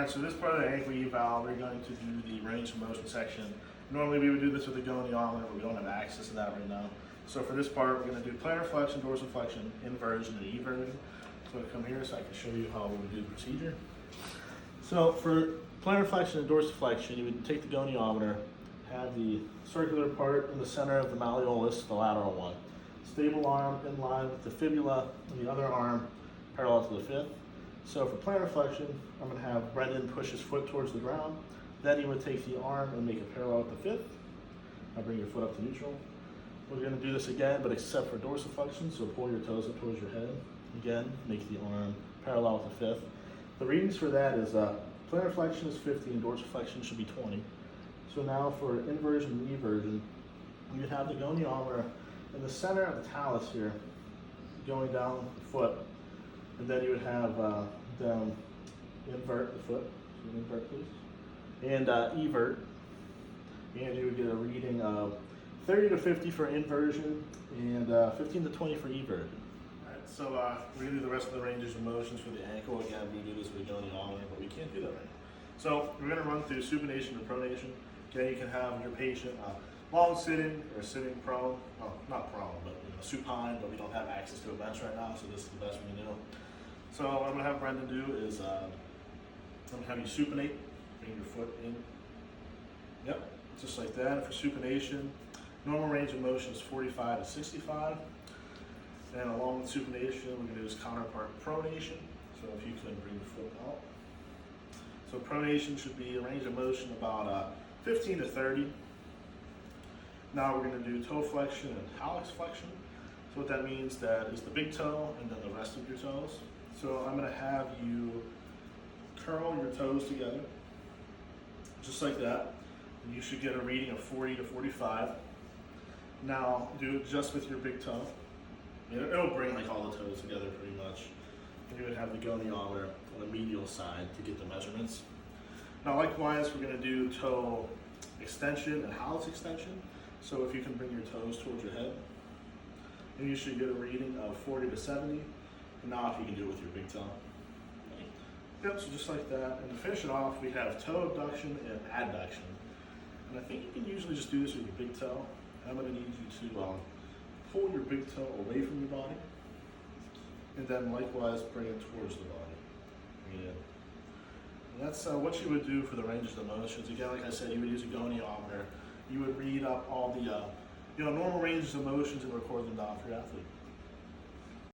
Alright, so this part of the ankle eval, we're going to do the range of motion section. Normally we would do this with the goniometer, but we don't have access to that right now. So for this part, we're going to do plantar flexion, dorsiflexion, inversion, and eversion. So I come here so I can show you how we would do the procedure. So for plantar flexion and dorsiflexion, you would take the goniometer, have the circular part in the center of the malleolus, the lateral one. Stable arm in line with the fibula, and the other arm parallel to the fifth. So for plantar flexion, I'm going to have Brendan push his foot towards the ground. Then he would take the arm and make it parallel with the fifth. Now bring your foot up to neutral. We're going to do this again, but except for dorsiflexion, so pull your toes up towards your head. Again, make the arm parallel with the fifth. The readings for that is plantar flexion is 50 and dorsiflexion should be 20. So now for inversion and eversion, you have the goniometer in the center of the talus here, going down the foot. And then you would have them invert the foot. So invert, please. And evert. And you would get a reading of 30 to 50 for inversion and 15 to 20 for eversion. Alright, so we're going to do the rest of the ranges of motions for the ankle. Again, we do this with the goniometer, but we can't do that right now. So we're going to run through supination and pronation. Again, you can have your patient long sitting or sitting prone. Well, not prone, but supine, but we don't have access to a bench right now, so this is the best we can do. So what I'm going to have Brendan do is I'm going to have you supinate, bring your foot in. Yep, just like that. For supination, normal range of motion is 45 to 65. And along with supination, we're going to do this counterpart pronation. So if you can bring your foot out. So pronation should be a range of motion about 15 to 30. Now we're going to do toe flexion and hallux flexion. So what that means that is the big toe and then the rest of your toes. So I'm going to have you curl your toes together, just like that. And you should get a reading of 40 to 45. Now do it just with your big toe. It'll bring like all the toes together pretty much. And you would have the goniometer on the medial side to get the measurements. Now likewise, we're going to do toe extension and hallux extension. So if you can bring your toes towards your head, and you should get a reading of 40 to 70. And now if you can do it with your big toe. Yep, so just like that. And to finish it off, we have toe abduction and adduction. And I think you can usually just do this with your big toe. I'm going to need you to pull your big toe away from your body. And then likewise bring it towards the body. Yeah. And that's what you would do for the ranges of motions. Again, like I said, you would use a goniometer. You would read up all the normal ranges of motions and record them down for your athlete.